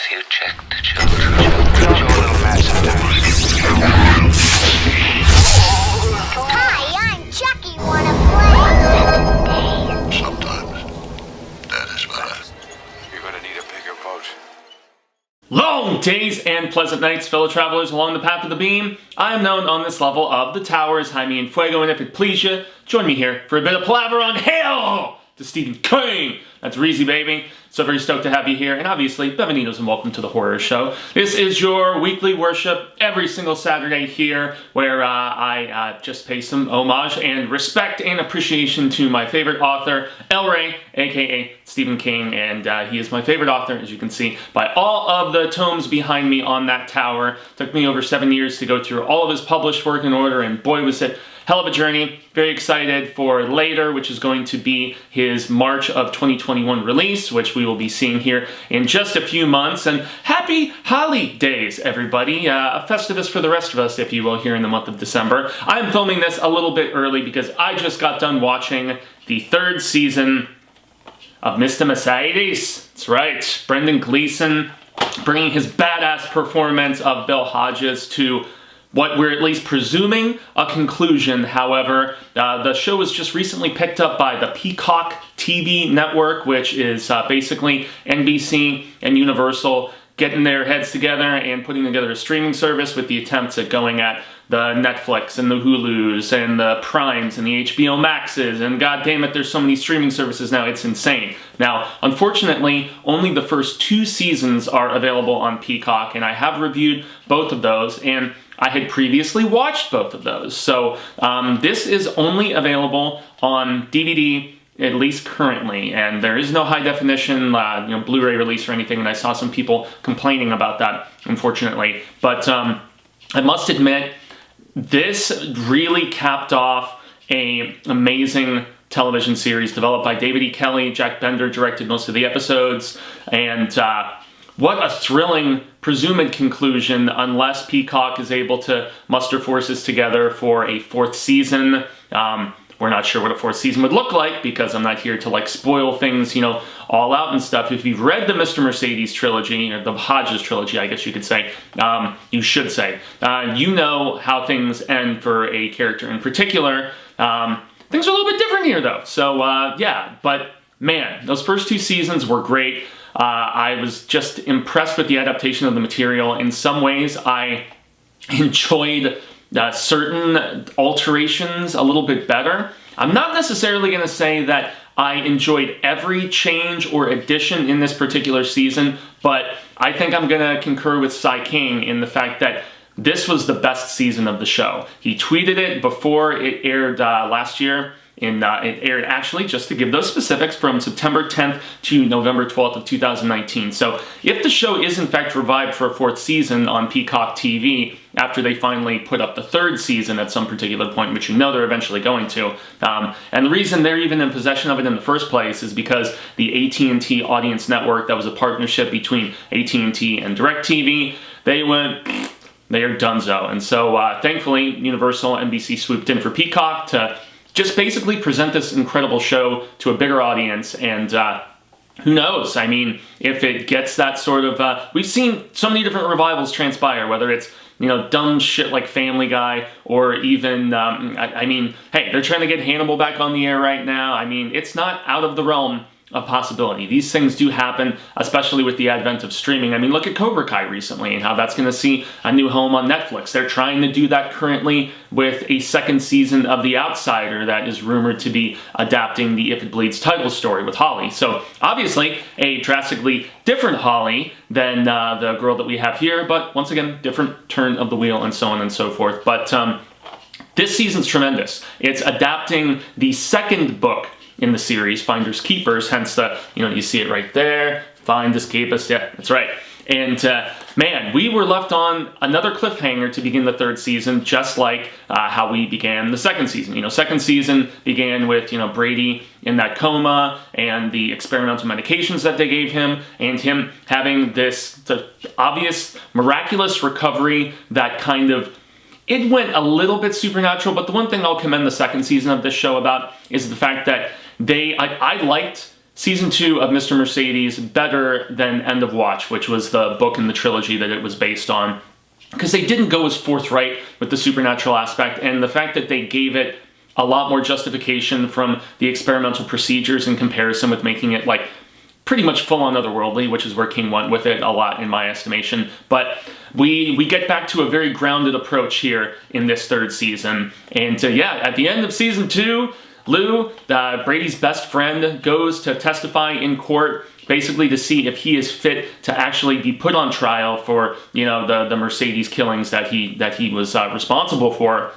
Have you checked the children? Your little master. Hi, I'm Chucky. Wanna play? Sometimes that is better. You're gonna need a bigger boat. Long days and pleasant nights, fellow travelers along the path of the beam. I am known on this level of the towers, Jaime and Fuego, and if it please you, join me here for a bit of palaver on Hail to Stephen King. That's Reezy, baby. So very stoked to have you here, and obviously, Bevenitos and welcome to the Horror Show. This is your weekly worship every single Saturday here, where I just pay some homage and respect and appreciation to my favorite author, El Rey, aka Stephen King, and he is my favorite author, as you can see by all of the tomes behind me on that tower. Took me over 7 years to go through all of his published work in order, and boy was it hell of a journey. Very excited for later, which is going to be his March of 2021 release, which we will be seeing here in just a few months. And happy holidays, everybody. A Festivus for the rest of us, if you will, here in the month of December. I'm filming this a little bit early because I just got done watching the third season of Mr. Mercedes. That's right, Brendan Gleeson bringing his badass performance of Bill Hodges to what we're at least presuming a conclusion. However, the show was just recently picked up by the Peacock TV network, which is basically NBC and Universal getting their heads together and putting together a streaming service with the attempts at going at the Netflix and the Hulus and the Primes and the HBO Maxes, and god damn it, there's so many streaming services now, it's insane. Now, unfortunately, only the first 2 seasons are available on Peacock, and I have reviewed both of those, and I had previously watched both of those. So this is only available on DVD, at least currently, and there is no high definition Blu-ray release or anything, and I saw some people complaining about that, unfortunately. But I must admit, this really capped off an amazing television series developed by David E. Kelley. Jack Bender directed most of the episodes, and what a thrilling presumed conclusion, unless Peacock is able to muster forces together for a 4th season. We're not sure what a 4th season would look like, because I'm not here to spoil things, all out and stuff. If you've read the Mr. Mercedes trilogy, or the Hodges trilogy, I guess you could say, you should say, you know how things end for a character in particular. Things are a little bit different here, though. So, yeah, but man, those first 2 seasons were great. I was just impressed with the adaptation of the material. In some ways, I enjoyed certain alterations a little bit better. I'm not necessarily going to say that I enjoyed every change or addition in this particular season, but I think I'm going to concur with Sai King in the fact that this was the best season of the show. He tweeted it before it aired last year. It aired, actually, just to give those specifics, from September 10th to November 12th of 2019. So if the show is in fact revived for a 4th season on Peacock TV, after they finally put up the 3rd season at some particular point, which they're eventually going to, and the reason they're even in possession of it in the first place is because the AT&T Audience Network, that was a partnership between AT&T and DirecTV, they are donezo. And so thankfully, Universal NBC swooped in for Peacock to just basically present this incredible show to a bigger audience, and who knows? I mean, if it gets that sort of... we've seen so many different revivals transpire, whether it's, dumb shit like Family Guy, or even, I mean, hey, they're trying to get Hannibal back on the air right now. I mean, it's not out of the realm of possibility. These things do happen, especially with the advent of streaming. I mean, look at Cobra Kai recently and how that's going to see a new home on Netflix. They're trying to do that currently with a 2nd season of The Outsider that is rumored to be adapting the If It Bleeds title story with Holly. So obviously a drastically different Holly than the girl that we have here, but once again, different turn of the wheel and so on and so forth. But this season's tremendous. It's adapting the 2nd book in the series, Finders Keepers, hence the, you see it right there, Finders Keepers, yeah, that's right. And man, we were left on another cliffhanger to begin the 3rd season, just like how we began the 2nd season. 2nd season began with, Brady in that coma, and the experimental medications that they gave him, and him having the obvious miraculous recovery that kind of... It went a little bit supernatural, but the one thing I'll commend the 2nd season of this show about is the fact that I liked Season 2 of Mr. Mercedes better than End of Watch, which was the book in the trilogy that it was based on. Because they didn't go as forthright with the supernatural aspect, and the fact that they gave it a lot more justification from the experimental procedures in comparison with making it like pretty much full-on otherworldly, which is where King went with it a lot in my estimation. But we get back to a very grounded approach here in this third season. And yeah, at the end of season 2, Lou, Brady's best friend, goes to testify in court, basically to see if he is fit to actually be put on trial for, you know, the Mercedes killings that he was responsible for.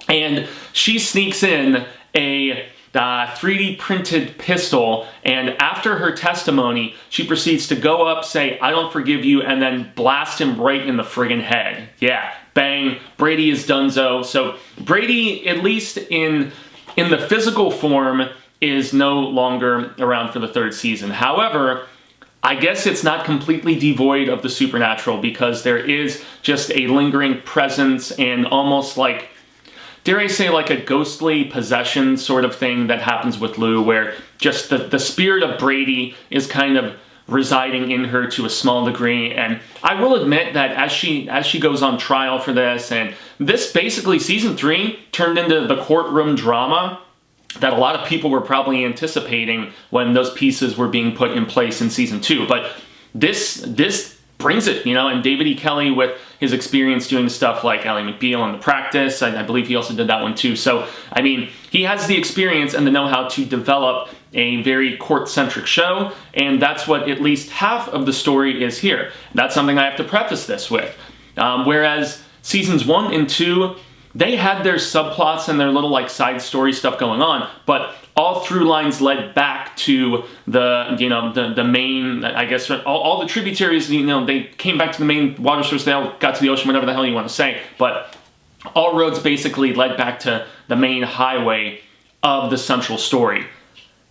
And she sneaks in a 3D printed pistol, and after her testimony, she proceeds to go up, say, "I don't forgive you," and then blast him right in the friggin' head. Yeah, bang, Brady is donezo. So Brady, at least in the physical form, is no longer around for the third season. However, I guess it's not completely devoid of the supernatural, because there is just a lingering presence and almost like, dare I say, like a ghostly possession sort of thing that happens with Lou, where just the spirit of Brady is kind of residing in her to a small degree. And I will admit that as she goes on trial for this, and this basically, season 3 turned into the courtroom drama that a lot of people were probably anticipating when those pieces were being put in place in season 2. But this brings it, you know, and David E. Kelley, with his experience doing stuff like Ally McBeal and The Practice, I believe he also did that one too. So, I mean, he has the experience and the know-how to develop a very court-centric show, and that's what at least half of the story is here. That's something I have to preface this with. Whereas seasons 1 and 2, they had their subplots and their little like side story stuff going on, but all through lines led back to the main, I guess, all the tributaries, you know, they came back to the main water source, they all got to the ocean, whatever the hell you want to say, but all roads basically led back to the main highway of the central story.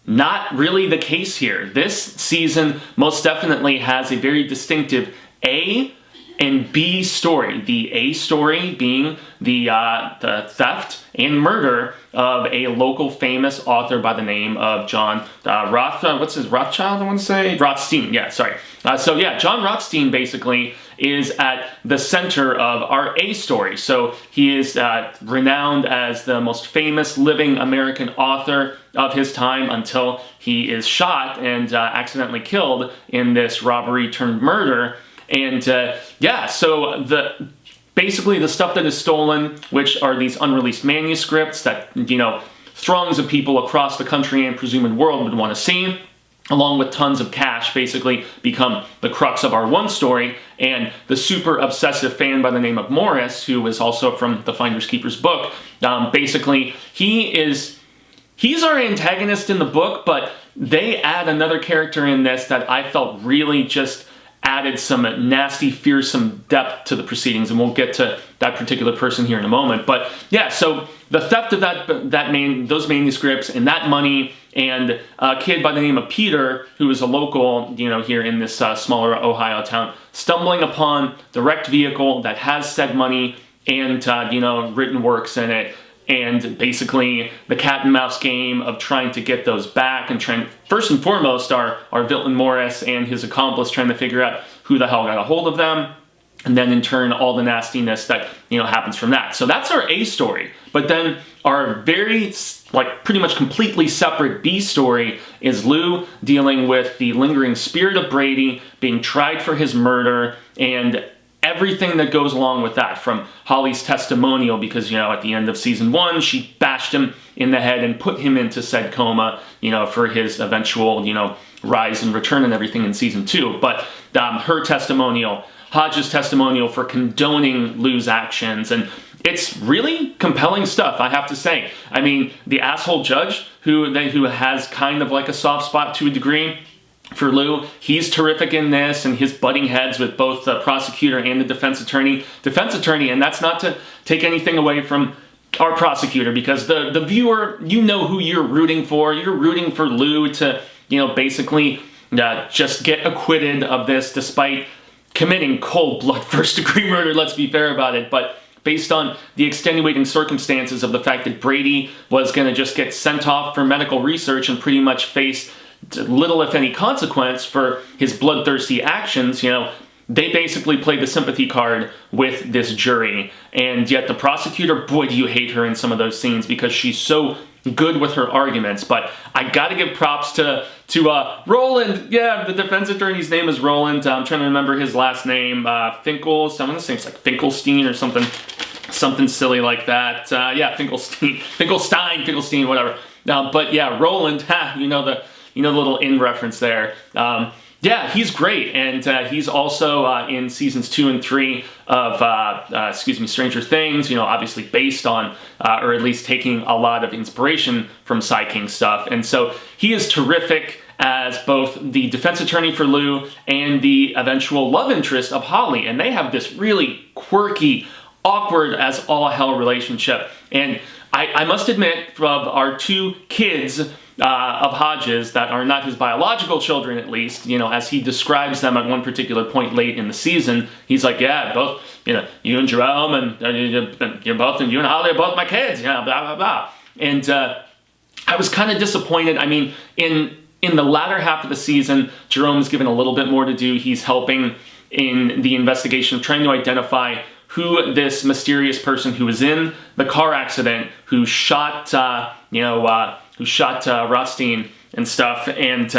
Not really the case here. This season most definitely has a very distinctive A and B story. The A story being the theft and murder of a local famous author by the name of John Rothschild, I want to say? Rothstein, yeah, sorry. So yeah, John Rothstein basically is at the center of our A story. So he is renowned as the most famous living American author of his time until he is shot and accidentally killed in this robbery turned murder. And yeah, so basically the stuff that is stolen, which are these unreleased manuscripts that, you know, throngs of people across the country and presumed world would want to see, along with tons of cash, basically become the crux of our one story. And the super obsessive fan by the name of Morris, who is also from the Finders Keepers book, basically he's our antagonist in the book, but they add another character in this that I felt really just added some nasty, fearsome depth to the proceedings, and we'll get to that particular person here in a moment. But yeah, so the theft of those manuscripts and that money, and a kid by the name of Peter, who is a local, you know, here in this smaller Ohio town, stumbling upon the wrecked vehicle that has said money and written works in it. And basically the cat and mouse game of trying to get those back, and trying, first and foremost, our villain Morris and his accomplice trying to figure out who the hell got a hold of them, and then in turn all the nastiness that, you know, happens from that. So that's our A story. But then our very, like, pretty much completely separate B story is Lou dealing with the lingering spirit of Brady, being tried for his murder, and everything that goes along with that, from Holly's testimonial, because, you know, at the end of season 1, she bashed him in the head and put him into said coma, you know, for his eventual, you know, rise and return and everything in season 2. But her testimonial, Hodge's testimonial for condoning Lou's actions, and it's really compelling stuff, I have to say. I mean, the asshole judge, who has kind of like a soft spot to a degree for Lou, he's terrific in this, and his butting heads with both the prosecutor and the defense attorney, and that's not to take anything away from our prosecutor, because the viewer, you know who you're rooting for. You're rooting for Lou to, you know, basically just get acquitted of this, despite committing cold-blood first-degree murder, let's be fair about it. But based on the extenuating circumstances of the fact that Brady was going to just get sent off for medical research and pretty much face little, if any, consequence for his bloodthirsty actions, they basically played the sympathy card with this jury. And yet the prosecutor, boy, do you hate her in some of those scenes because she's so good with her arguments. But I gotta give props to Roland. Yeah, the defense attorney's name is Roland. I'm trying to remember his last name. Finkel, some of the names like Finkelstein or something silly like that. Yeah, Finkelstein, whatever. But yeah, Roland, the little in reference there. Yeah, he's great, and he's also in seasons 2 and 3 of, Stranger Things, obviously based on, or at least taking a lot of inspiration from Sai King's stuff. And so he is terrific as both the defense attorney for Lou and the eventual love interest of Holly. And they have this really quirky, awkward as all hell relationship. And I must admit, of our 2 kids of Hodges that are not his biological children, at least, as he describes them at one particular point late in the season, he's like, yeah, both, you and Jerome and you and Holly are both my kids, blah, blah, blah. And I was kind of disappointed. I mean, in the latter half of the season, Jerome's given a little bit more to do. He's helping in the investigation of trying to identify who this mysterious person who was in the car accident, who shot, Rothstein and stuff, and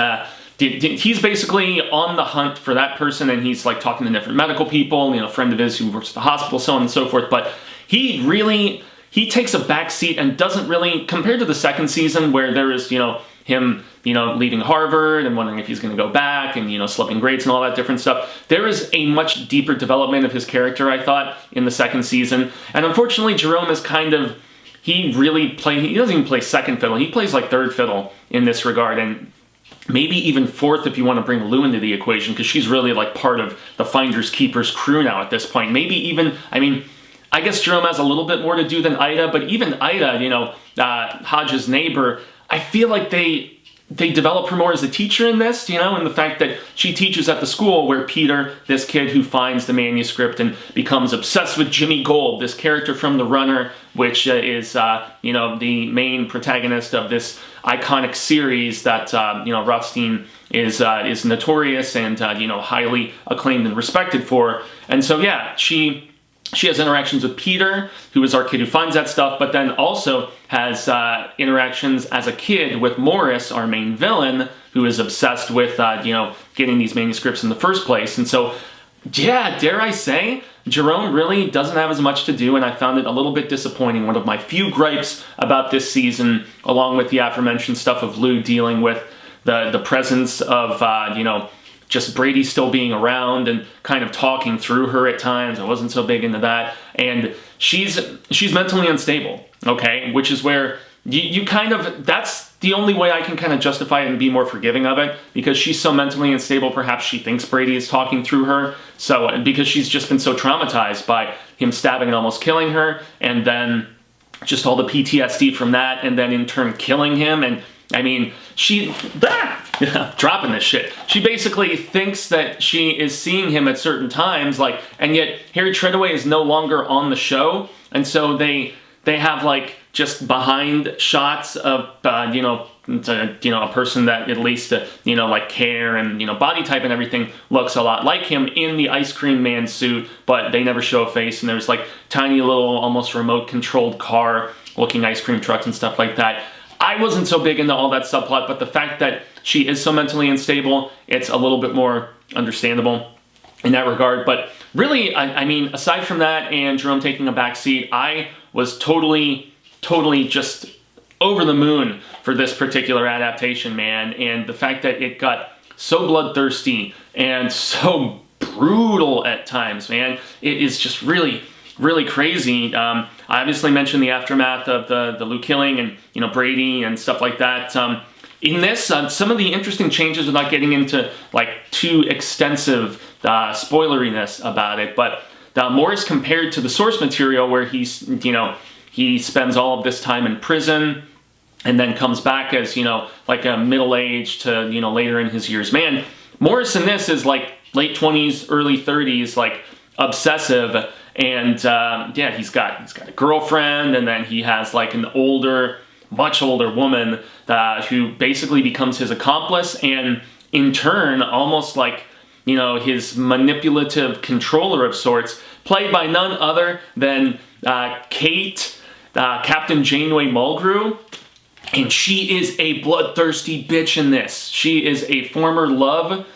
he's basically on the hunt for that person, and he's like talking to different medical people, a friend of his who works at the hospital, so on and so forth. But he takes a back seat and doesn't really, compared to the second season where there is, him, leaving Harvard and wondering if he's going to go back and, slipping grades and all that different stuff. There is a much deeper development of his character, I thought, in the second season. And unfortunately, Jerome is he doesn't even play second fiddle. He plays like third fiddle in this regard. And maybe even fourth if you want to bring Lou into the equation, because she's really like part of the Finders Keepers crew now at this point. Maybe even, I guess Jerome has a little bit more to do than Ida, but even Ida, Hodges' neighbor, I feel like they develop her more as a teacher in this, and the fact that she teaches at the school where Peter, this kid who finds the manuscript and becomes obsessed with Jimmy Gold, this character from The Runner, which is, the main protagonist of this iconic series that, Rothstein is notorious and, highly acclaimed and respected for. And so, yeah, she has interactions with Peter, who is our kid who finds that stuff, but then also has interactions as a kid with Morris, our main villain, who is obsessed with, getting these manuscripts in the first place. And so, yeah, dare I say, Jerome really doesn't have as much to do, and I found it a little bit disappointing. One of my few gripes about this season, along with the aforementioned stuff of Lou dealing with the presence of, just Brady still being around and kind of talking through her at times. I wasn't so big into that. And she's mentally unstable, okay? Which is where you kind of, that's the only way I can kind of justify it and be more forgiving of it, because she's so mentally unstable, perhaps she thinks Brady is talking through her. So, because she's just been so traumatized by him stabbing and almost killing her, and then just all the PTSD from that, and then in turn killing him. And dropping this shit. She basically thinks that she is seeing him at certain times, and yet Harry Treadaway is no longer on the show, and so they have just behind shots of a person that at least hair and body type and everything looks a lot like him in the Ice Cream Man suit, but they never show a face, and there's tiny little almost remote controlled car looking ice cream trucks and stuff like that. I wasn't so big into all that subplot, but the fact that she is so mentally unstable, it's a little bit more understandable in that regard. But really, aside from that and Jerome taking a back seat, I was totally just over the moon for this particular adaptation, man. And the fact that it got so bloodthirsty and so brutal at times, man, it is just really crazy. I obviously mentioned the aftermath of the Lou killing and Brady and stuff like that. In this, some of the interesting changes without getting into too extensive spoileriness about it, but Morris compared to the source material where he spends all of this time in prison and then comes back as a middle-aged to later in his years. Man, Morris in this is late 20s, early 30s, obsessive. And yeah, he's got a girlfriend, and then he has an older much older woman who basically becomes his accomplice and in turn almost like, you know, his manipulative controller of sorts, played by none other than Kate, Captain Janeway Mulgrew. And she is a bloodthirsty bitch in this. She is a former love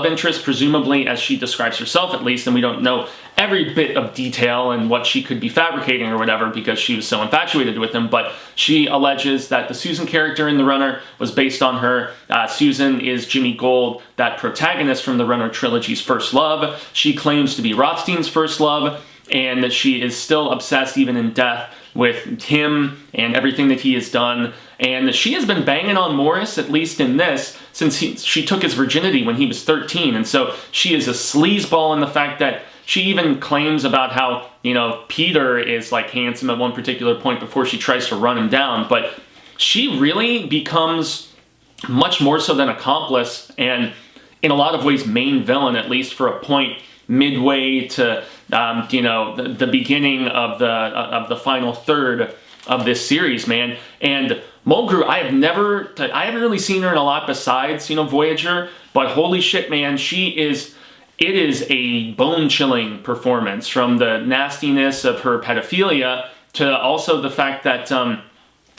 interest, presumably, as she describes herself at least, and we don't know every bit of detail and what she could be fabricating or whatever because she was so infatuated with him, but she alleges that the Susan character in The Runner was based on her. Susan is Jimmy Gold, that protagonist from the Runner trilogy's first love. She claims to be Rothstein's first love, and that she is still obsessed, even in death, with him and everything that he has done. And she has been banging on Morris, at least in this, since she took his virginity when he was 13. And so she is a sleazeball in the fact that she even claims about how, you know, Peter is like handsome at one particular point before she tries to run him down. But she really becomes much more so than accomplice and in a lot of ways main villain, at least for a point midway to you know, the beginning of the final third of this series, man. And Mulgrew, I haven't really seen her in a lot besides, you know, Voyager, but holy shit, man, it is a bone-chilling performance, from the nastiness of her pedophilia to also the fact that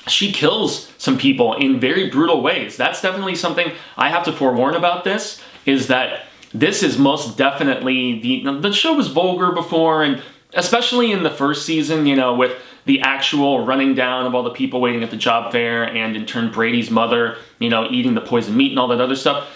she kills some people in very brutal ways. That's definitely something I have to forewarn about this, is that this is most definitely, the show was vulgar before, and especially in the first season, you know, with the actual running down of all the people waiting at the job fair, and in turn Brady's mother, you know, eating the poison meat and all that other stuff.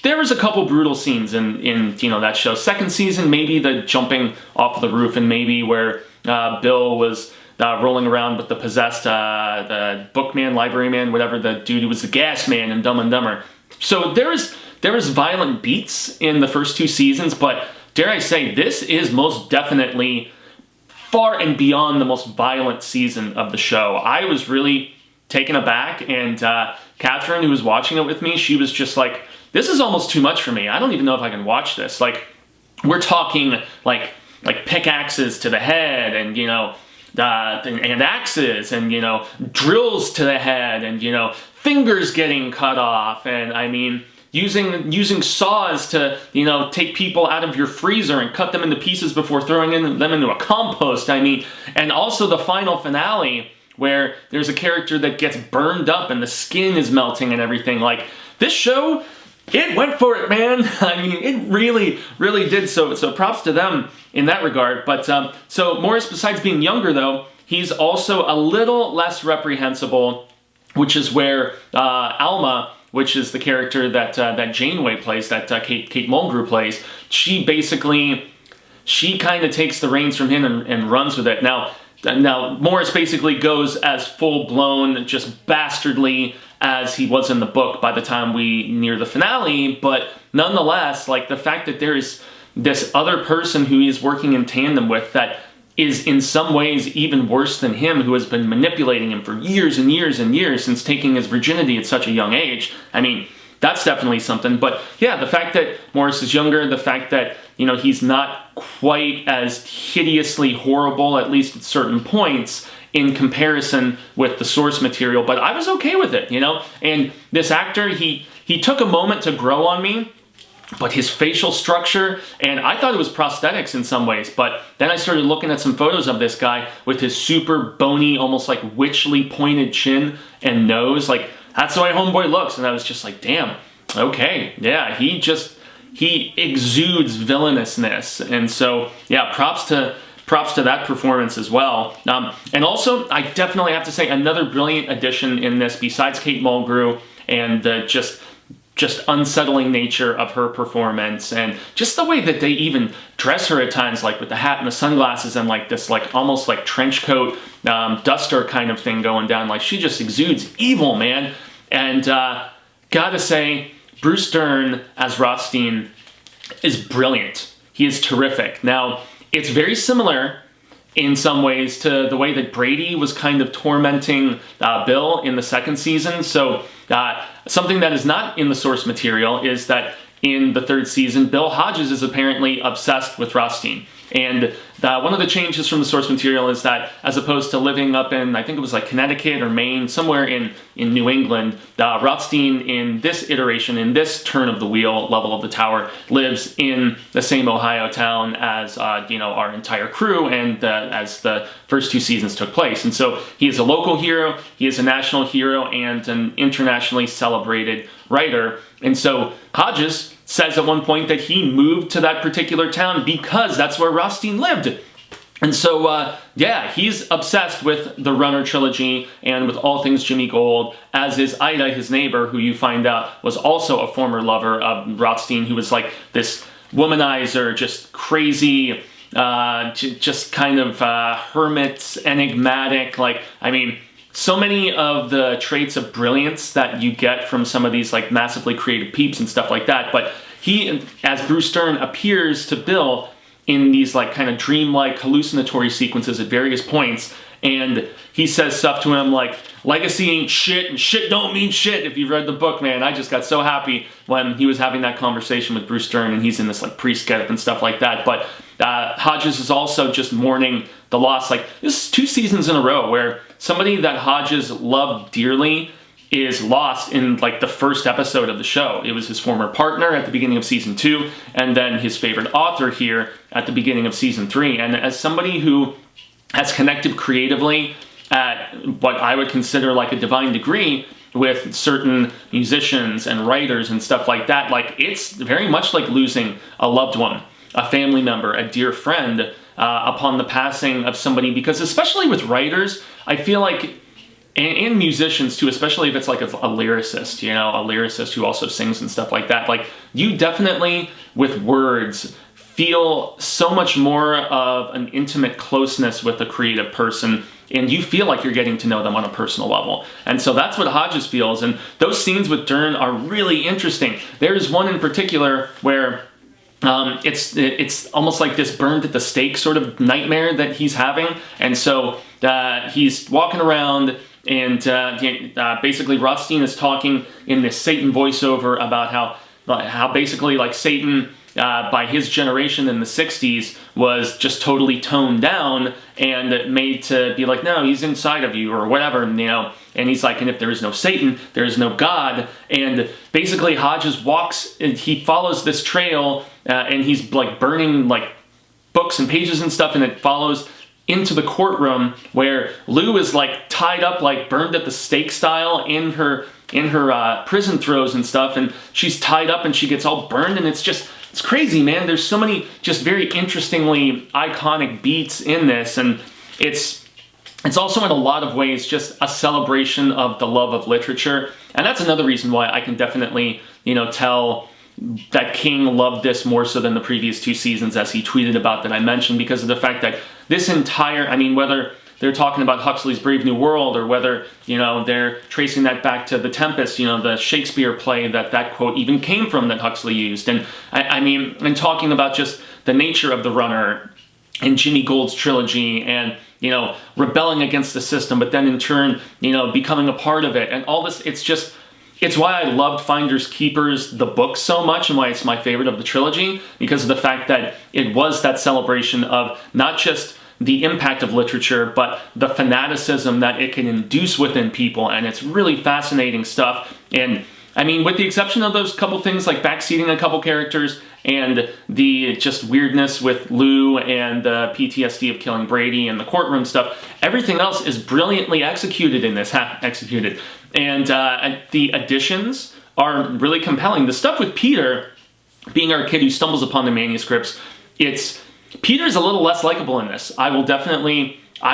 There was a couple brutal scenes in you know, that show. Second season, maybe the jumping off the roof, and maybe where Bill was rolling around with the possessed, the bookman, libraryman, whatever, the dude who was the gas man in Dumb and Dumber. So there was violent beats in the first two seasons, but dare I say, this is most definitely far and beyond the most violent season of the show. I was really taken aback, and Catherine, who was watching it with me, she was just like, this is almost too much for me. I don't even know if I can watch this. Like, we're talking like pickaxes to the head, and, you know, and axes, and, you know, drills to the head, and, you know, fingers getting cut off, and I mean, using saws to, you know, take people out of your freezer and cut them into pieces before throwing them into a compost. I mean, and also the final finale where there's a character that gets burned up and the skin is melting and everything. Like, this show, it went for it, man. I mean, it really, really did. So props to them in that regard. But so Morris, besides being younger though, he's also a little less reprehensible, which is where Alma, which is the character that Janeway plays, that Kate Mulgrew plays, she kind of takes the reins from him and runs with it. Now Morris basically goes as full-blown, just bastardly as he was in the book by the time we near the finale, but nonetheless, like, the fact that there is this other person who he is working in tandem with that is in some ways even worse than him, who has been manipulating him for years and years and years since taking his virginity at such a young age. I mean, that's definitely something. But yeah, the fact that Morris is younger, the fact that, you know, he's not quite as hideously horrible, at least at certain points, in comparison with the source material, but I was okay with it, you know? And this actor, he took a moment to grow on me, but his facial structure, and I thought it was prosthetics in some ways, but then I started looking at some photos of this guy with his super bony, almost like witchly pointed chin and nose. Like, that's the way homeboy looks, and I was just like, damn, okay, yeah, he exudes villainousness. And so, yeah, props to that performance as well. And also, I definitely have to say, another brilliant addition in this, besides Kate Mulgrew and the just unsettling nature of her performance, and just the way that they even dress her at times, like with the hat and the sunglasses and like this, like almost like trench coat duster kind of thing going down. Like, she just exudes evil, man. And gotta say, Bruce Dern as Rothstein is brilliant. He is terrific. Now, it's very similar in some ways to the way that Brady was kind of tormenting Bill in the second season. So something that is not in the source material is that in the third season, Bill Hodges is apparently obsessed with Rothstein. And one of the changes from the source material is that as opposed to living up in, I think it was like Connecticut or Maine, somewhere in New England, Rothstein in this iteration, in this turn of the wheel level of the tower, lives in the same Ohio town as, our entire crew and as the first 2 seasons took place. And so he is a local hero, he is a national hero, and an internationally celebrated writer. And so Hodges says at one point that he moved to that particular town because that's where Rothstein lived. And so, he's obsessed with the Runner trilogy and with all things Jimmy Gold, as is Ida, his neighbor, who you find out was also a former lover of Rothstein, who was like this womanizer, just crazy, just kind of hermit, enigmatic, so many of the traits of brilliance that you get from some of these like massively creative peeps and stuff like that. But he, as Bruce Dern, appears to Bill in these like kind of dreamlike hallucinatory sequences at various points. And he says stuff to him like, legacy ain't shit and shit don't mean shit. If you've read the book, man, I just got so happy when he was having that conversation with Bruce Dern and he's in this like priest getup and stuff like that. But Hodges is also just mourning the loss. Like, this is 2 seasons in a row where somebody that Hodges loved dearly is lost in like the first episode of the show. It was his former partner at the beginning of season 2, and then his favorite author here at the beginning of season 3. And as somebody who has connected creatively at what I would consider like a divine degree with certain musicians and writers and stuff like that, like it's very much like losing a loved one, a family member, a dear friend upon the passing of somebody. Because especially with writers, I feel like, and musicians too, especially if it's like a lyricist, a lyricist who also sings and stuff like that, like you definitely with words feel so much more of an intimate closeness with a creative person, and you feel like you're getting to know them on a personal level. And so that's what Hodges feels, and those scenes with Dern are really interesting. There's one in particular where it's almost like this burned at the stake sort of nightmare that he's having, and so he's walking around, and basically Rothstein is talking in this Satan voiceover about how basically like Satan by his generation in the 60s was just totally toned down and made to be like, no, he's inside of you or whatever, and he's like, and if there is no Satan, there is no God. And basically Hodges walks, and he follows this trail, and he's like burning like books and pages and stuff, and it follows into the courtroom where Lou is like tied up, like burned at the stake style in her prison throws and stuff, and she's tied up and she gets all burned, and it's crazy, man. There's so many just very interestingly iconic beats in this, and it's also in a lot of ways just a celebration of the love of literature. And that's another reason why I can definitely, tell that King loved this more so than the previous 2 seasons, as he tweeted about that I mentioned, because of the fact that this entire, whether they're talking about Huxley's Brave New World or whether, they're tracing that back to The Tempest, the Shakespeare play that quote even came from that Huxley used. And and talking about just the nature of the Runner and Jimmy Gold's trilogy and, rebelling against the system, but then in turn, becoming a part of it and all this, it's why I loved Finders Keepers, the book, so much, and why it's my favorite of the trilogy, because of the fact that it was that celebration of not just the impact of literature, but the fanaticism that it can induce within people, and it's really fascinating stuff. And with the exception of those couple things like backseating a couple characters and the just weirdness with Lou and the PTSD of killing Brady and the courtroom stuff, everything else is brilliantly executed in this, And the additions are really compelling. The stuff with Peter, being our kid who stumbles upon the manuscripts, Peter's a little less likable in this. I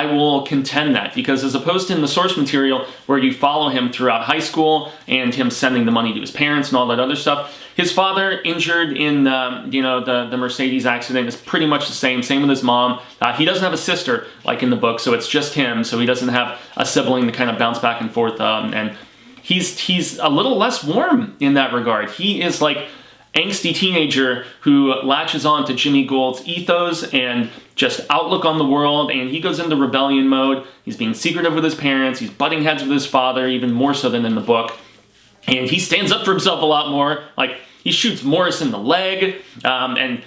will contend that, because as opposed to in the source material where you follow him throughout high school and him sending the money to his parents and all that other stuff, his father injured in the Mercedes accident is pretty much the same with his mom. He doesn't have a sister like in the book, so it's just him, so he doesn't have a sibling to kind of bounce back and forth, and he's a little less warm in that regard. He is like angsty teenager who latches on to Jimmy Gold's ethos and just outlook on the world, and he goes into rebellion mode. He's being secretive with his parents, he's butting heads with his father, even more so than in the book, and he stands up for himself a lot more. Like, he shoots Morris in the leg, and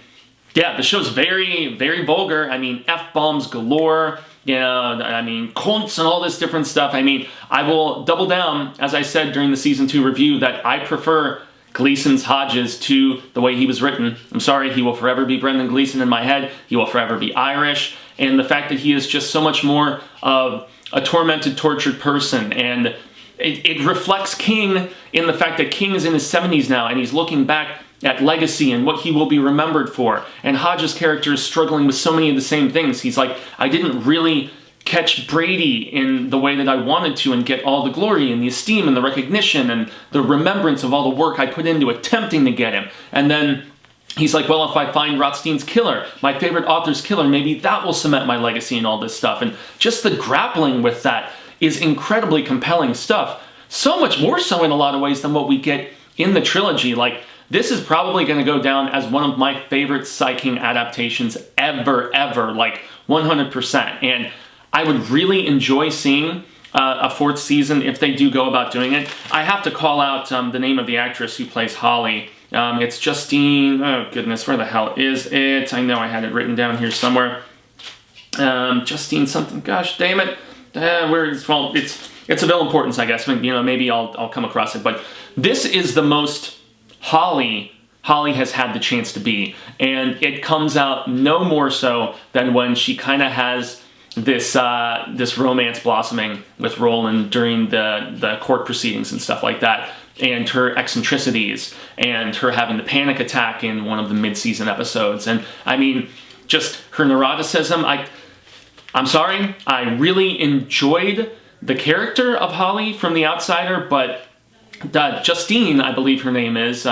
Yeah, the show's very, very vulgar. I mean, F-bombs galore. I mean, cunts and all this different stuff. I mean, I will double down, as I said during the season 2 review, that I prefer Gleason's Hodges to the way he was written. I'm sorry, he will forever be Brendan Gleeson in my head. He will forever be Irish. And the fact that he is just so much more of a tormented, tortured person. And it reflects King in the fact that King is in his 70s now, and he's looking back at legacy and what he will be remembered for. And Hodges' character is struggling with so many of the same things. He's like, I didn't really catch Brady in the way that I wanted to and get all the glory and the esteem and the recognition and the remembrance of all the work I put into attempting to get him. And then he's like, well, if I find Rothstein's killer, my favorite author's killer, maybe that will cement my legacy and all this stuff. And just the grappling with that is incredibly compelling stuff. So much more so in a lot of ways than what we get in the trilogy. Like, this is probably going to go down as one of my favorite Sai King adaptations ever, like 100%. And I would really enjoy seeing a 4th season if they do go about doing it. I have to call out the name of the actress who plays Holly. It's Justine, oh goodness, where the hell is it? I know I had it written down here somewhere. Justine something, gosh damn it. Well, it's of ill importance, I guess. Maybe I'll come across it. But this is the most Holly has had the chance to be. And it comes out no more so than when she kind of has this romance blossoming with Roland during the court proceedings and stuff like that, and her eccentricities, and her having the panic attack in one of the mid-season episodes. And I mean, just her neuroticism. I'm sorry, I really enjoyed the character of Holly from The Outsider, but Justine, I believe her name is,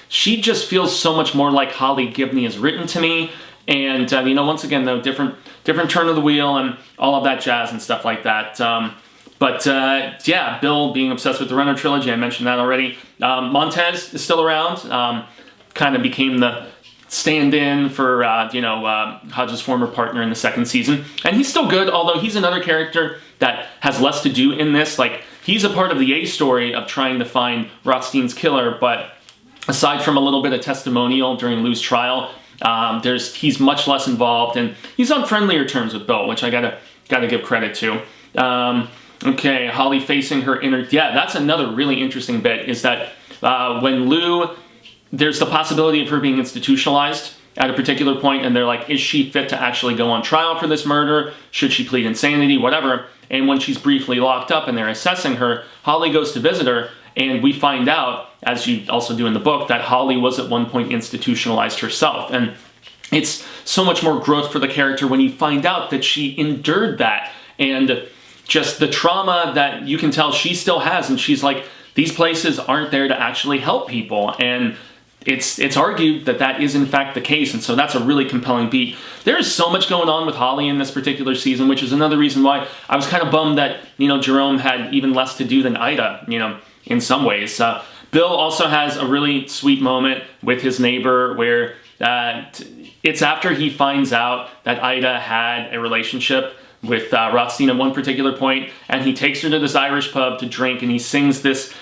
she just feels so much more like Holly Gibney is written to me. And, once again, though, different turn of the wheel and all of that jazz and stuff like that. Yeah, Bill being obsessed with the Renner trilogy, I mentioned that already. Montez is still around, kind of became the stand-in for, Hodges' former partner in the 2nd season. And he's still good, although he's another character that has less to do in this. Like, he's a part of the A story of trying to find Rothstein's killer, but aside from a little bit of testimonial during Lou's trial, he's much less involved, and he's on friendlier terms with Bill, which I gotta give credit to. Okay, Holly facing her inner... Yeah, that's another really interesting bit, is that when Lou... There's the possibility of her being institutionalized at a particular point, and they're like, is she fit to actually go on trial for this murder? Should she plead insanity? Whatever. And when she's briefly locked up and they're assessing her, Holly goes to visit her, and we find out, as you also do in the book, that Holly was at one point institutionalized herself. And it's so much more growth for the character when you find out that she endured that, and just the trauma that you can tell she still has. And she's like, these places aren't there to actually help people. And it's argued that that is in fact the case, and so that's a really compelling beat. There is so much going on with Holly in this particular season, which is another reason why I was kind of bummed that, Jerome had even less to do than Ida, in some ways. Bill also has a really sweet moment with his neighbor where it's after he finds out that Ida had a relationship with Rothstein at one particular point, and he takes her to this Irish pub to drink, and he sings this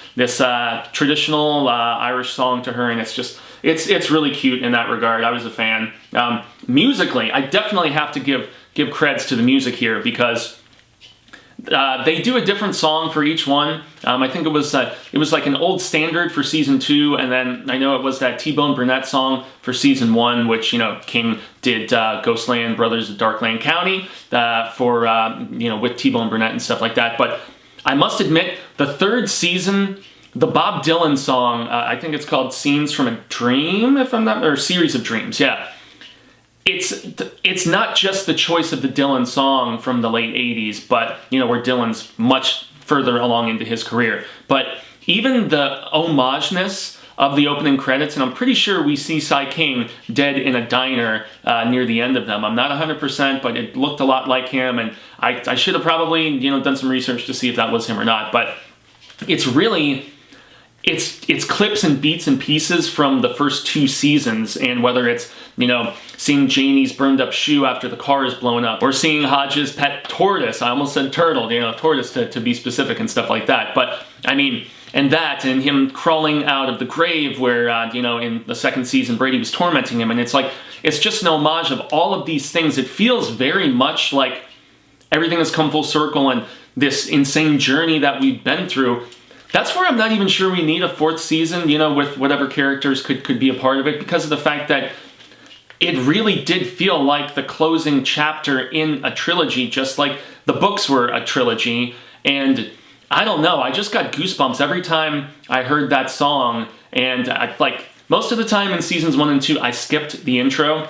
traditional Irish song to her, and it's really cute in that regard. I was a fan. Musically, I definitely have to give creds to the music here, because they do a different song for each one. I think it was like an old standard for season 2, and then I know it was that T-Bone Burnett song for season 1, which King did Ghostland Brothers of Darkland County for with T-Bone Burnett and stuff like that. But I must admit, the 3rd season, the Bob Dylan song, I think it's called "Scenes from a Dream," or "Series of Dreams," yeah. It's not just the choice of the Dylan song from the late 80s, but, where Dylan's much further along into his career. But even the homageness of the opening credits, and I'm pretty sure we see Sai King dead in a diner near the end of them. I'm not 100%, but it looked a lot like him, and I should have probably, done some research to see if that was him or not. But it's really... It's clips and beats and pieces from the first 2 seasons, and whether it's, seeing Janie's burned up shoe after the car is blown up, or seeing Hodges' pet tortoise, I almost said turtle, tortoise to be specific and stuff like that. But, I mean, and him crawling out of the grave where, in the second season, Brady was tormenting him. And it's like, it's just an homage of all of these things. It feels very much like everything has come full circle and this insane journey that we've been through. That's where I'm not even sure we need a fourth season, with whatever characters could be a part of it, because of the fact that it really did feel like the closing chapter in a trilogy, just like the books were a trilogy. And I don't know, I just got goosebumps every time I heard that song. And most of the time in seasons 1 and 2, I skipped the intro,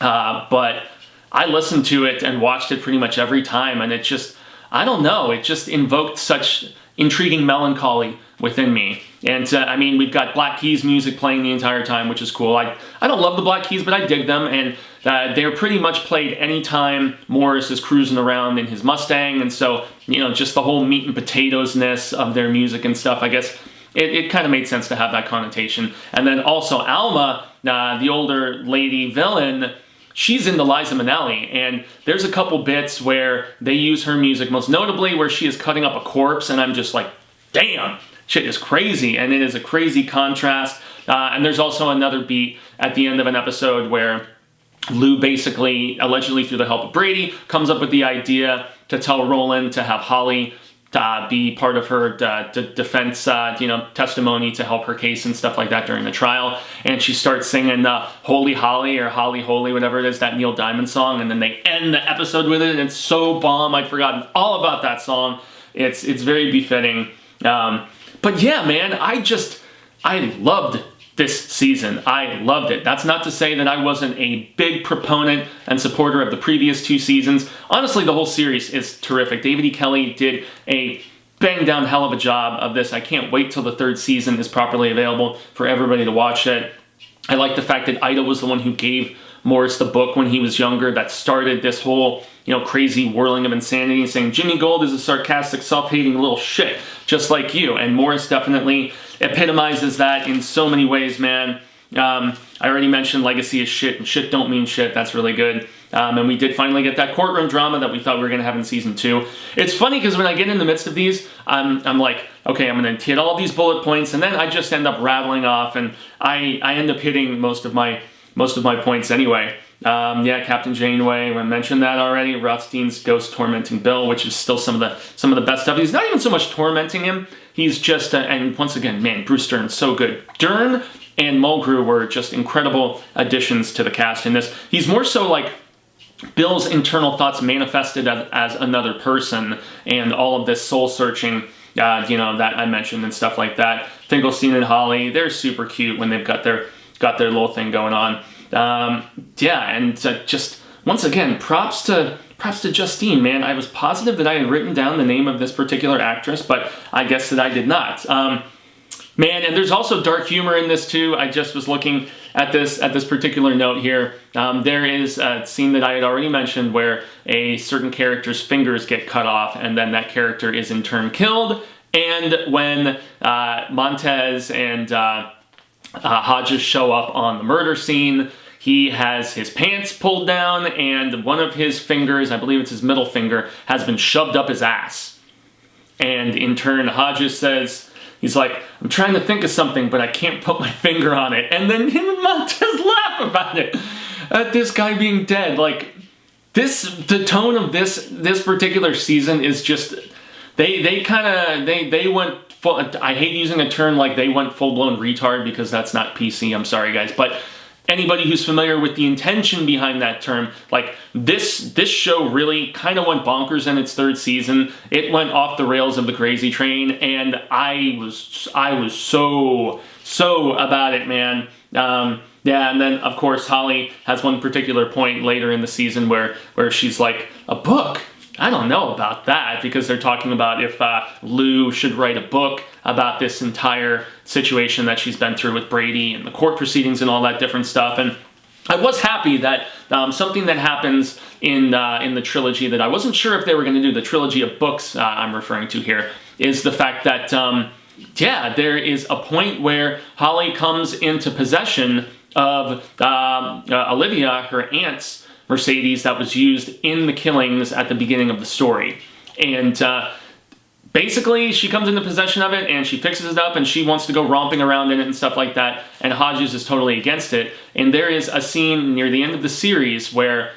but I listened to it and watched it pretty much every time. And it just, I don't know, it just invoked such intriguing melancholy within me. And we've got Black Keys music playing the entire time, which is cool. I don't love the Black Keys, but I dig them, and they're pretty much played anytime Morris is cruising around in his Mustang, and so, just the whole meat and potatoes-ness of their music and stuff, I guess it kind of made sense to have that connotation. And then also Alma, the older lady villain, she's into Liza Minnelli, and there's a couple bits where they use her music, most notably where she is cutting up a corpse, and I'm just like, damn, shit is crazy, and it is a crazy contrast. And there's also another beat at the end of an episode where Lou basically, allegedly through the help of Brady, comes up with the idea to tell Roland to have Holly be part of her defense, testimony to help her case and stuff like that during the trial. And she starts singing Holy Holly or Holly Holy, whatever it is, that Neil Diamond song. And then they end the episode with it, and it's so bomb. I'd forgotten all about that song. It's very befitting. But yeah, man, I loved this season. I loved it. That's not to say that I wasn't a big proponent and supporter of the previous 2 seasons. Honestly, the whole series is terrific. David E. Kelley did a bang down hell of a job of this. I can't wait till the 3rd season is properly available for everybody to watch it. I like the fact that Ida was the one who gave Morris the book when he was younger, that started this whole, crazy whirling of insanity, saying Jimmy Gold is a sarcastic, self-hating little shit, just like you. And Morris definitely epitomizes that in so many ways, man. I already mentioned legacy is shit, and shit don't mean shit. That's really good. And we did finally get that courtroom drama that we thought we were going to have in season 2. It's funny because when I get in the midst of these, I'm like, okay, I'm going to hit all these bullet points, and then I just end up rattling off, and I end up hitting most of my points anyway. Captain Janeway, I mentioned that already. Rothstein's ghost tormenting Bill, which is still some of the best stuff. He's not even so much tormenting him. He's just, and once again, man, Bruce Dern's so good. Dern and Mulgrew were just incredible additions to the cast in this. He's more so like Bill's internal thoughts manifested as another person, and all of this soul searching, that I mentioned and stuff like that. Finkelstein and Holly, they're super cute when they've got their little thing going on. Just once again, props to Justine, man. I was positive that I had written down the name of this particular actress, but I guess that I did not. Man, and there's also dark humor in this too. I just was looking at this particular note here. There is a scene that I had already mentioned where a certain character's fingers get cut off, and then that character is in turn killed. And when Montez and Hodges show up on the murder scene, he has his pants pulled down, and one of his fingers, I believe it's his middle finger, has been shoved up his ass. And in turn, Hodges says, he's like, I'm trying to think of something, but I can't put my finger on it. And then him and Montez laugh about it, at this guy being dead. Like, the tone of this particular season is just, they went full, I hate using a term like they went full-blown retard, because that's not PC, I'm sorry guys, but anybody who's familiar with the intention behind that term, like this show really kind of went bonkers in its 3rd season. It went off the rails of the crazy train, and I was so about it, man. And then of course Holly has one particular point later in the season where she's like, a book? I don't know about that, because they're talking about if Lou should write a book about this entire situation that she's been through with Brady and the court proceedings and all that different stuff. And I was happy that something that happens in the trilogy that I wasn't sure if they were going to do, the trilogy of books I'm referring to here, is the fact that, there is a point where Holly comes into possession of Olivia, her aunt's Mercedes that was used in the killings at the beginning of the story. And basically, she comes into possession of it and she fixes it up and she wants to go romping around in it and stuff like that, and Hodges is totally against it. And there is a scene near the end of the series where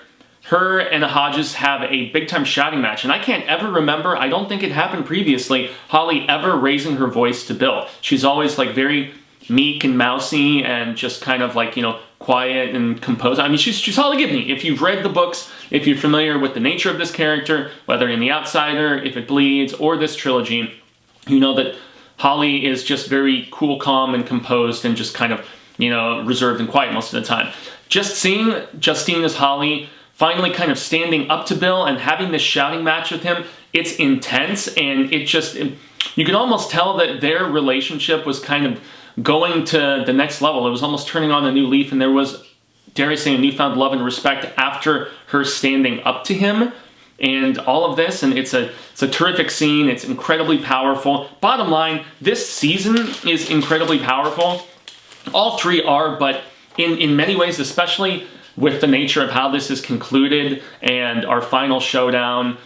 her and Hodges have a big-time shouting match, and I can't ever remember, I don't think it happened previously, Holly ever raising her voice to Bill. She's always like very meek and mousy and just kind of like, you know, quiet and composed. I mean, she's Holly Gibney. If you've read the books, if you're familiar with the nature of this character, whether in The Outsider, If It Bleeds, or this trilogy, you know that Holly is just very cool, calm, and composed and just kind of, you know, reserved and quiet most of the time. Just seeing Justine as Holly finally kind of standing up to Bill and having this shouting match with him, it's intense, and you can almost tell that their relationship was kind of going to the next level. It was almost turning on a new leaf, and there was, dare I say, a newfound love and respect after her standing up to him and all of this, and it's a terrific scene. It's incredibly powerful. Bottom line, this season is incredibly powerful. All three are, but in many ways, especially with the nature of how this is concluded and our final showdown,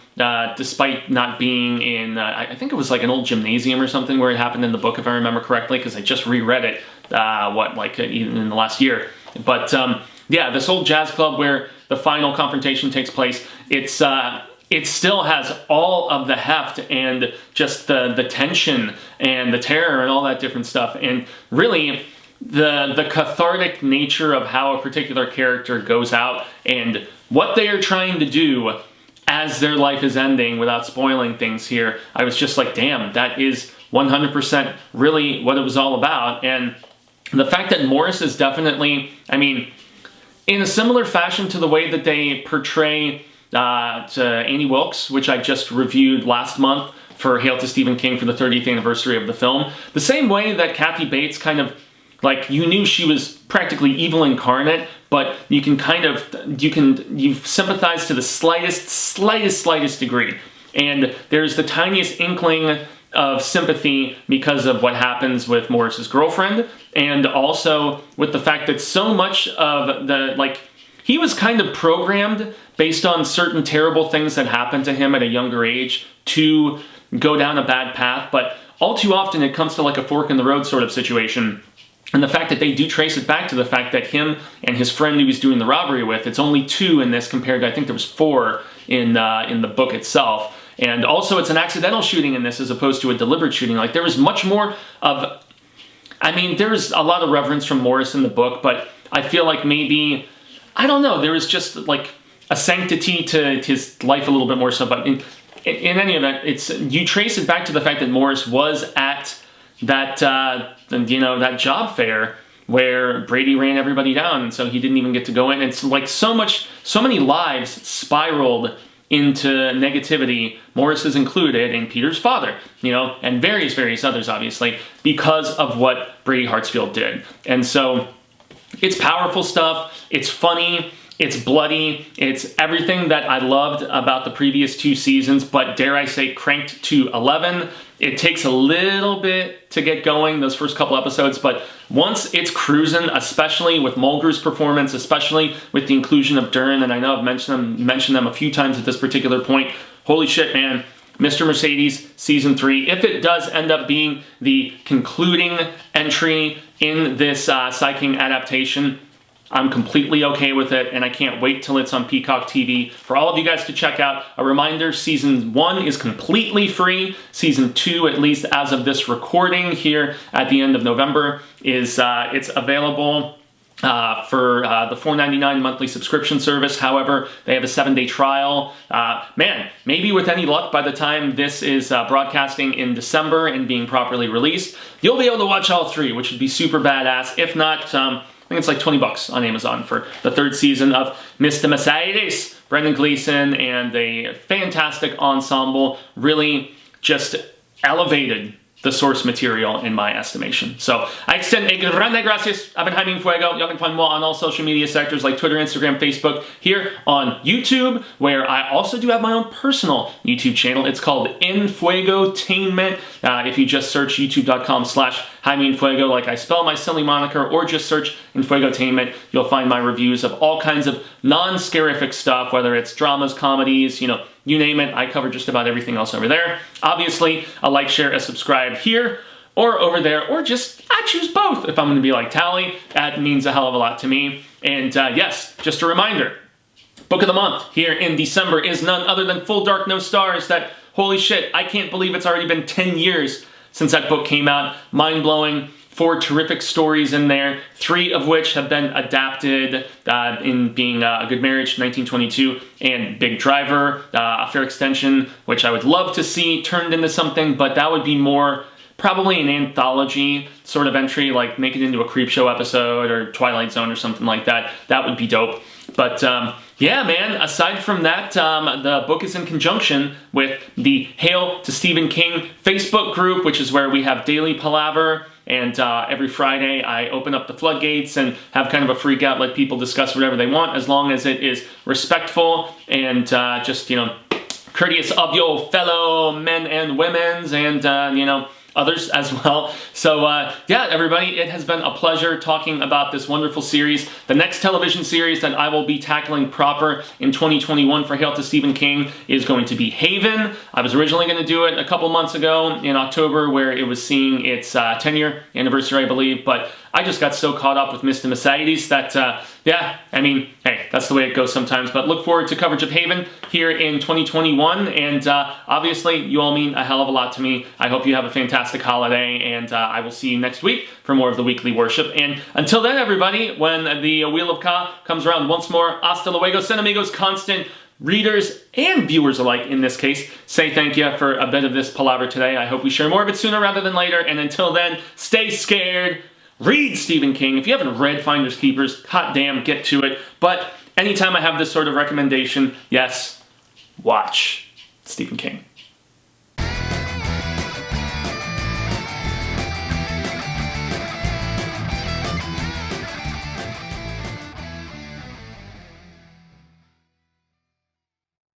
despite not being in, I think it was like an old gymnasium or something where it happened in the book, if I remember correctly, because I just reread it, even in the last year. But yeah, this old jazz club where the final confrontation takes place, it still has all of the heft and just the tension and the terror and all that different stuff. And really, the cathartic nature of how a particular character goes out and what they are trying to do as their life is ending, without spoiling things here, I was just like, damn, that is 100% really what it was all about. And the fact that Morris is definitely, I mean, in a similar fashion to the way that they portray to Annie Wilkes, which I just reviewed last month for Hail to Stephen King for the 30th anniversary of the film, the same way that Kathy Bates kind of, like, you knew she was practically evil incarnate, but you can kind of, you've sympathized to the slightest degree. And there's the tiniest inkling of sympathy because of what happens with Morris's girlfriend, and also with the fact that so much of the, like, he was kind of programmed based on certain terrible things that happened to him at a younger age to go down a bad path, but all too often it comes to like a fork in the road sort of situation. And the fact that they do trace it back to the fact that him and his friend who he's doing the robbery with, it's only 2 in this compared to, I think there was 4 in the book itself. And also it's an accidental shooting in this as opposed to a deliberate shooting. Like, there was much more of, I mean, there's a lot of reverence from Morris in the book, but I feel like maybe, I don't know, there was just like a sanctity to his life a little bit more so. But in any event, you trace it back to the fact that Morris was at that that job fair where Brady ran everybody down, and so he didn't even get to go in. It's like so many lives spiraled into negativity, Morris is included, and Peter's father, and various others, obviously, because of what Brady Hartsfield did. And so it's powerful stuff, it's funny, it's bloody, it's everything that I loved about the previous 2 seasons, but dare I say cranked to 11. It takes a little bit to get going, those first couple episodes, but once it's cruising, especially with Mulgrews' performance, especially with the inclusion of Dern, and I know I've mentioned them a few times at this particular point, holy shit, man. Mr. Mercedes Season 3, if it does end up being the concluding entry in this Sai King adaptation, I'm completely okay with it, and I can't wait till it's on Peacock TV for all of you guys to check out. A reminder, Season 1 is completely free. Season 2, at least as of this recording here at the end of November, is it's available for the $4.99 monthly subscription service. However, they have a 7-day trial. Man, maybe with any luck, by the time this is broadcasting in December and being properly released, you'll be able to watch all 3, which would be super badass. If not, I think it's like $20 on Amazon for the 3rd season of Mr. Mercedes. Brendan Gleeson and a fantastic ensemble really just elevated the source material in my estimation. So I extend a grande gracias a Jaime Fuego. Y'all can find more on all social media sectors like Twitter, Instagram, Facebook, here on YouTube, where I also do have my own personal YouTube channel. It's called Infuegotainment. If you just search youtube.com/Jaime Fuego, like I spell my silly moniker, or just search Infuegotainment, you'll find my reviews of all kinds of non-scarific stuff, whether it's dramas, comedies, you you name it. I cover just about everything else over there. Obviously, a like, share, a subscribe here or over there, or just, I choose both if I'm going to be like Tally. That means a hell of a lot to me. And yes, just a reminder, book of the month here in December is none other than Full Dark No Stars. That, holy shit, I can't believe it's already been 10 years since that book came out. Mind-blowing. 4 terrific stories in there, 3 of which have been adapted in being A Good Marriage, 1922, and Big Driver, A Fair Extension, which I would love to see turned into something, but that would be more probably an anthology sort of entry, like make it into a Creepshow episode or Twilight Zone or something like that. That would be dope. But yeah, man, aside from that, the book is in conjunction with the Hail to Stephen King Facebook group, which is where we have daily palaver. And every Friday, I open up the floodgates and have kind of a freak out, let people discuss whatever they want, as long as it is respectful and just, you know, courteous of your fellow men and women's and, you know, others as well. So yeah, everybody, it has been a pleasure talking about this wonderful series. The next television series that I will be tackling proper in 2021 for Hail to Stephen King is going to be Haven. I was originally going to do it a couple months ago in October, where it was seeing its 10-year anniversary, I believe, but I just got so caught up with Mr. Mercedes that, yeah, I mean, hey, that's the way it goes sometimes. But look forward to coverage of Haven here in 2021. And obviously, you all mean a hell of a lot to me. I hope you have a fantastic holiday, and I will see you next week for more of the weekly worship. And until then, everybody, when the Wheel of Ka comes around once more, hasta luego, amigos, constant readers and viewers alike in this case, say thank you for a bit of this palaver today. I hope we share more of it sooner rather than later. And until then, stay scared. Read Stephen King. If you haven't read Finders Keepers, hot damn, get to it. But anytime I have this sort of recommendation, yes, watch Stephen King.